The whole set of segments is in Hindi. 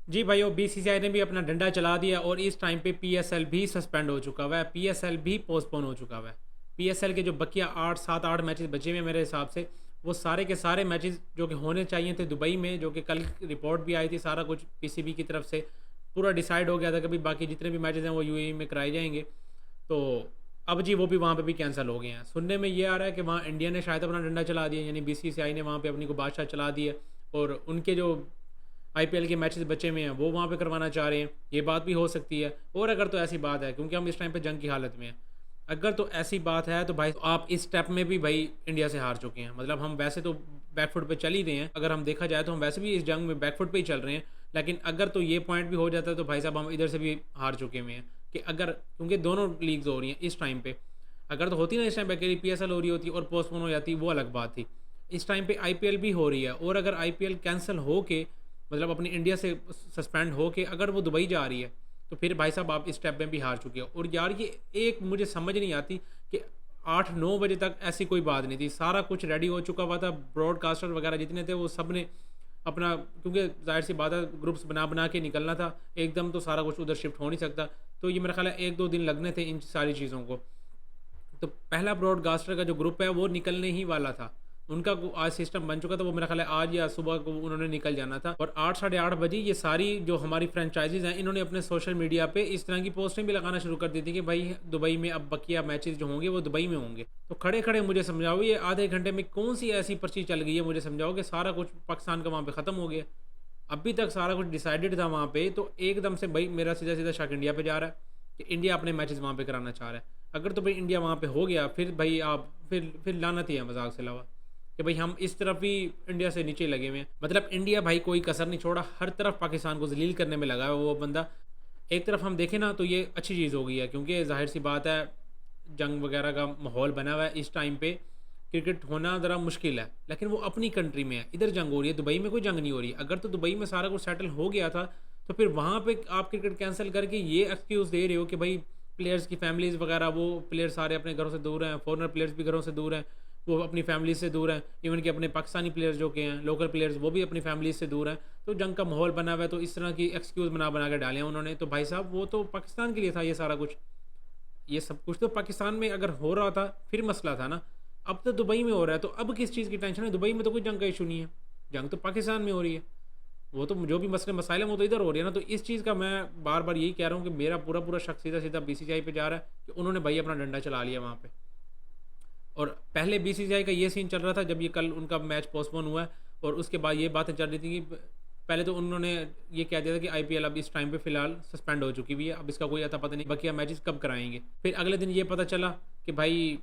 जी भाई, वो बीसीसीआई ने भी अपना डंडा चला दिया और इस टाइम पे पीएसएल भी सस्पेंड हो चुका हुआ है, पीएसएल भी पोस्टपोन हो चुका हुआ है। पीएसएल के जो बकिया 8 7 8 मैचेस बचे हुए हैं मेरे हिसाब से, वो सारे के सारे मैचेस जो कि होने चाहिए थे दुबई में, जो कि कल रिपोर्ट भी आई थी, सारा कुछ पीसीबी की तरफ से पूरा डिसाइड हो गया था कि भाई बाकी जितने भी मैचेस हैं वो यूएई में कराए जाएंगे। तो अब जी वो भी वहाँ पे भी कैंसिल हो गए हैं। सुनने में ये आ रहा है कि वहाँ इंडिया ने शायद अपना डंडा चला दिया, यानी बीसीसीआई ने वहाँ पे अपनी को बादशाह चला दिया और उनके जो आईपीएल के मैचेस बचे हुए हैं वो वहाँ पे करवाना चाह रहे हैं। ये बात भी हो सकती है। और अगर तो ऐसी बात है, क्योंकि हम इस टाइम पे जंग की हालत में हैं, अगर तो ऐसी बात है तो भाई आप इस स्टेप में भी भाई इंडिया से हार चुके हैं। मतलब हम वैसे तो बैकफुट पे चल ही रहे हैं, अगर हम देखा जाए तो हम वैसे भी इस जंग में बैकफुट पे ही चल रहे हैं। लेकिन अगर तो ये पॉइंट भी हो जाता है तो भाई साहब हम इधर से भी हार चुके हुए हैं। कि अगर, क्योंकि दोनों लीग्स हो रही हैं इस टाइम पे, अगर तो होती ना इस टाइम पे अकेली पीएसएल हो रही होती और पोस्टपोन हो जाती, वो अलग बात थी। इस टाइम पे आईपीएल भी हो रही है और अगर आईपीएल कैंसिल हो के, मतलब अपनी इंडिया से सस्पेंड हो के अगर वो दुबई जा रही है, तो फिर भाई साहब आप इस स्टेप में भी हार चुके हो। और यार ये एक मुझे समझ नहीं आती कि 8 9 बजे तक ऐसी कोई बात नहीं थी, सारा कुछ रेडी हो चुका हुआ था, ब्रॉडकास्टर वगैरह जितने थे वो सब ने अपना, क्योंकि जाहिर सी बात है ग्रुप्स बना बना के निकलना था, एकदम तो सारा कुछ उधर शिफ्ट हो नहीं सकता। तो ये मेरा ख्याल है 1 2 दिन लगने थे इन सारी चीज़ों को। तो पहला ब्रॉडकास्टर का जो ग्रुप है वो निकलने ही वाला था, उनका आज सिस्टम बन चुका था, वो मेरा ख्याल है आज या सुबह को उन्होंने निकल जाना था। और 8 साढ़े 8 बजे ये सारी जो हमारी फ्रेंचाइजीज हैं इन्होंने अपने सोशल मीडिया पे इस तरह की पोस्टें भी लगाना शुरू कर दी थी कि भाई दुबई में अब बकिया मैचेस जो होंगे वो दुबई में होंगे। तो खड़े खड़े मुझे समझाओ ये आधे घंटे में कौन सी ऐसी पर्ची चल गई है, मुझे समझाओ कि सारा कुछ पाकिस्तान का वहाँ पे ख़त्म हो गया। अभी तक सारा कुछ डिसाइडेड था वहाँ पे, तो एकदम से भाई मेरा सीधा सीधा शक इंडिया पे जा रहा है कि इंडिया अपने मैचेस वहाँ पे कराना चाह रहा है। अगर तो भाई इंडिया वहाँ पे हो गया फिर भाई आप फिर लानत ही है मजाक से अलावा, कि भाई हम इस तरफ ही इंडिया से नीचे लगे हुए हैं। मतलब इंडिया भाई कोई कसर नहीं छोड़ा, हर तरफ पाकिस्तान को जलील करने में लगा है वो बंदा। एक तरफ हम देखें ना तो ये अच्छी चीज़ हो गई है, क्योंकि जाहिर सी बात है जंग वगैरह का माहौल बना हुआ है इस टाइम पे, क्रिकेट होना ज़रा मुश्किल है। लेकिन वो अपनी कंट्री में है, इधर जंग हो रही है, दुबई में कोई जंग नहीं हो रही। अगर तो दुबई में सारा कुछ सेटल हो गया था तो फिर वहाँ पे आप क्रिकेट कैंसिल करके ये एक्सक्यूज़ दे रहे हो कि भाई प्लेयर्स की फैमिलीज़ वगैरह, वो प्लेयर्स सारे अपने घरों से दूर हैं, फॉरनर प्लेयर्स भी घरों से दूर हैं, वो अपनी फैमिली से दूर हैं, इवन कि अपने पाकिस्तानी प्लेयर्स जो के हैं लोकल प्लेयर्स वो भी अपनी फैमिली से दूर हैं। तो जंग का माहौल बना हुआ है, तो इस तरह की एक्सक्यूज़ बना बना के डाले हैं उन्होंने। तो भाई साहब वो तो पाकिस्तान के लिए था ये सारा कुछ, ये सब कुछ तो पाकिस्तान में अगर हो रहा था फिर मसला था ना। अब तो दुबई में हो रहा है, तो अब किस चीज़ की टेंशन है? दुबई में तो कोई जंग का इशू नहीं है, जंग तो पाकिस्तान में हो रही है। वो तो जो भी मसले मसाइल हैं वो तो इधर हो रही है ना। तो इस चीज़ का मैं बार बार यही कह रहा हूँ कि मेरा पूरा पूरा शक सीधा सीधा बीसीसीआई पे जा रहा है कि उन्होंने भाई अपना डंडा चला लिया वहाँ पे। और पहले बीसीसीआई का ये सीन चल रहा था जब ये कल उनका मैच पोस्टपोन हुआ है, और उसके बाद ये बातें चल रही थी कि पहले तो उन्होंने ये कह दिया था कि आईपीएल अब इस टाइम पे फिलहाल सस्पेंड हो चुकी हुई है, अब इसका कोई अता पता नहीं बकिया मैचेस कब कराएंगे। फिर अगले दिन ये पता चला कि भाई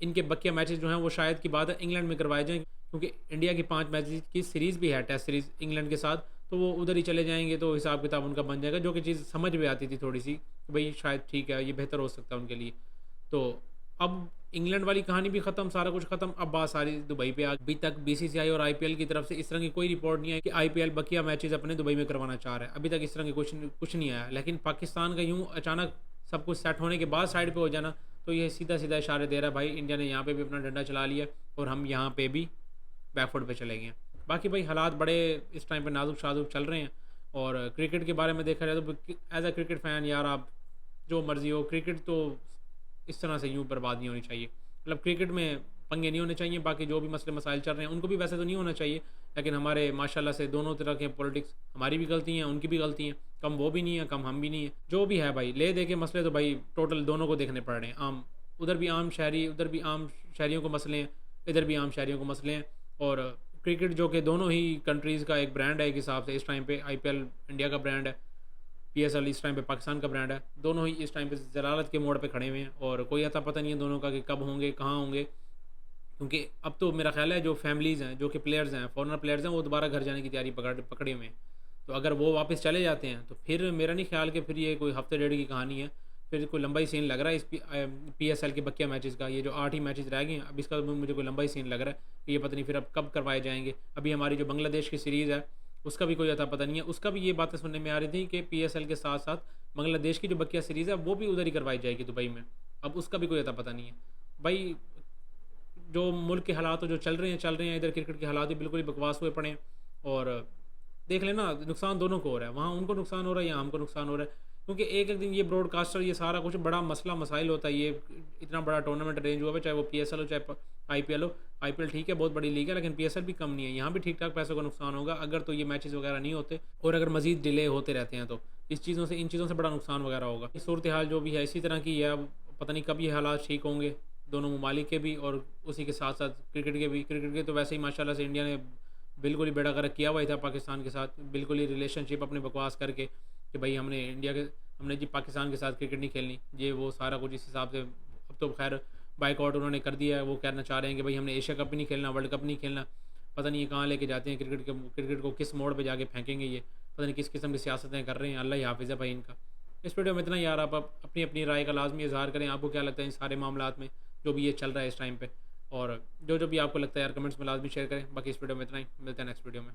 इनके बकिया मैचेस जो हैं वो शायद की बात है इंग्लैंड में करवाए जाएँ, क्योंकि इंडिया की 5 मैचेस की सीरीज़ भी है, टेस्ट सीरीज़ इंग्लैंड के साथ, तो वो उधर ही चले जाएंगे, तो हिसाब किताब उनका बन जाएगा। जो कि चीज़ समझ में आती थी थोड़ी सी कि भाई शायद ठीक है ये बेहतर हो सकता है उनके लिए। तो अब इंग्लैंड वाली कहानी भी खत्म, सारा कुछ खत्म, अब बात सारी दुबई पे आ। अभी तक बीसीसीआई और आईपीएल की तरफ से इस तरह की कोई रिपोर्ट नहीं है कि आईपीएल बकिया मैचेस अपने दुबई में करवाना चाह रहा है, अभी तक इस तरह की कुछ नहीं आया। लेकिन पाकिस्तान का यूँ अचानक सब कुछ सेट होने के बाद साइड पे हो जाना, तो ये सीधा सीधा इशारे दे रहा है भाई इंडिया ने यहाँ पे भी अपना डंडा चला लिया और हम यहाँ पे भी बैकफुट पे चले गए। बाकी भाई हालात बड़े इस टाइम पे नाजुक शाजुक चल रहे हैं। और क्रिकेट के बारे में देखा जाए तो एज अ क्रिकेट फ़ैन यार आप जो मर्ज़ी हो, क्रिकेट तो इस तरह से यूँ बर्बाद नहीं होनी चाहिए। मतलब क्रिकेट में पंगे नहीं होने चाहिए, बाकी जो भी मसले मसाइल चल रहे हैं उनको भी वैसे तो नहीं होना चाहिए, लेकिन हमारे माशाल्लाह से दोनों तरह के पॉलिटिक्स, हमारी भी गलती हैं उनकी भी गलती हैं, कम वो भी नहीं है कम हम भी नहीं है, जो भी है भाई ले दे के मसले तो भाई टोटल दोनों को देखने पड़ रहे हैं। आम उधर भी आम शहरी, उधर भी आम शहरियों को मसले हैं, इधर भी आम शहरियों को मसले हैं। और क्रिकेट जो कि दोनों ही कंट्रीज़ का एक ब्रांड है एक हिसाब से, इस टाइम पे आईपीएल इंडिया का ब्रांड है, पीएसएल इस टाइम पे पाकिस्तान का ब्रांड है, दोनों ही इस टाइम पे जलालत के मोड़ पे खड़े हुए हैं और कोई अता पता नहीं है दोनों का कि कब होंगे कहाँ होंगे। क्योंकि अब तो मेरा ख्याल है जो फैमिलीज़ हैं, जो कि प्लेयर्स हैं, फॉरनर प्लेयर्स हैं, वो दोबारा घर जाने की तैयारी पकड़े हुए हैं। तो अगर वो वापस चले जाते हैं तो फिर मेरा नहीं ख्याल कि फिर ये कोई हफ्ते डेढ़ की कहानी है, फिर कोई लंबा ही सीन लग रहा है इस पीएसएल के बकिया मैचेस का। ये जो 8 ही मैचेस रह गए हैं अब इसका तो मुझे कोई लंबा ही सीन लग रहा है कि ये पता नहीं फिर अब कब करवाए जाएंगे। अभी हमारी जो बांग्लादेश की सीरीज़ है उसका भी कोई अता पता नहीं है, उसका भी ये बातें सुनने में आ रही थी कि पीएसएल के साथ साथ बांग्लादेश की जो बकिया सीरीज़ है वो भी उधर ही करवाई जाएगी दुबई में। अब उसका भी कोई अता पता नहीं है भाई। जो मुल्क के हालात जो चल रहे हैं इधर क्रिकेट के हालात भी बिल्कुल ही बकवास हुए पड़े हैं। और देख लेना, नुकसान दोनों को हो रहा है, वहाँ उनको नुकसान हो रहा है, यहाँ हमको नुकसान हो रहा है। क्योंकि एक एक दिन ये ब्रॉडकास्टर ये सारा कुछ बड़ा मसला मसाइल होता है। ये इतना बड़ा टूर्नामेंट अरेंज हुआ है, चाहे वो PSL हो चाहे IPL हो। IPL ठीक है, बहुत बड़ी लीग है, लेकिन PSL भी कम नहीं है। यहाँ भी ठीक ठाक पैसों का नुकसान होगा अगर तो ये मैचेस वगैरह नहीं होते और अगर मजीद डिले होते रहते हैं तो इन चीज़ों से बड़ा नुकसान वगैरह होगा। सूरत हाल जो भी है इसी तरह की है। अब पता नहीं कब ये हालात ठीक होंगे दोनों ममालिक के भी, और उसी के साथ साथ क्रिकेट के भी। क्रिकेट के तो वैसे ही माशाल्लाह से इंडिया ने बिल्कुल ही बेड़ा गर्क किया हुआ ही था पाकिस्तान के साथ, बिल्कुल ही रिलेशनशिप अपने बकवास करके कि भाई हमने जी पाकिस्तान के साथ क्रिकेट नहीं खेलनी, ये वो सारा कुछ इस हिसाब से। अब तो खैर बाइकआउट उन्होंने कर दिया है, वो कहना चाह रहे हैं कि भाई हमने एशिया कप भी नहीं खेलना, वर्ल्ड कप नहीं खेलना। पता नहीं ये कहाँ लेके जाते हैं क्रिकेट को किस मोड़ पे जाके फेंकेंगे ये, पता नहीं किस किस्म की सियासतें कर रहे हैं। अल्लाह ही हाफिज़ है भाई इनका। इस वीडियो में इतना यार, आप अपनी अपनी राय का लाजमी इजहार करें, आपको क्या लगता है इन सारे मामलात में जो भी ये चल रहा है इस टाइम पे, और जो भी आपको लगता है यार कमेंट्स में लाजमी शेयर करें। बाकी इस वीडियो में इतना ही, मिलते हैं नेक्स्ट वीडियो में।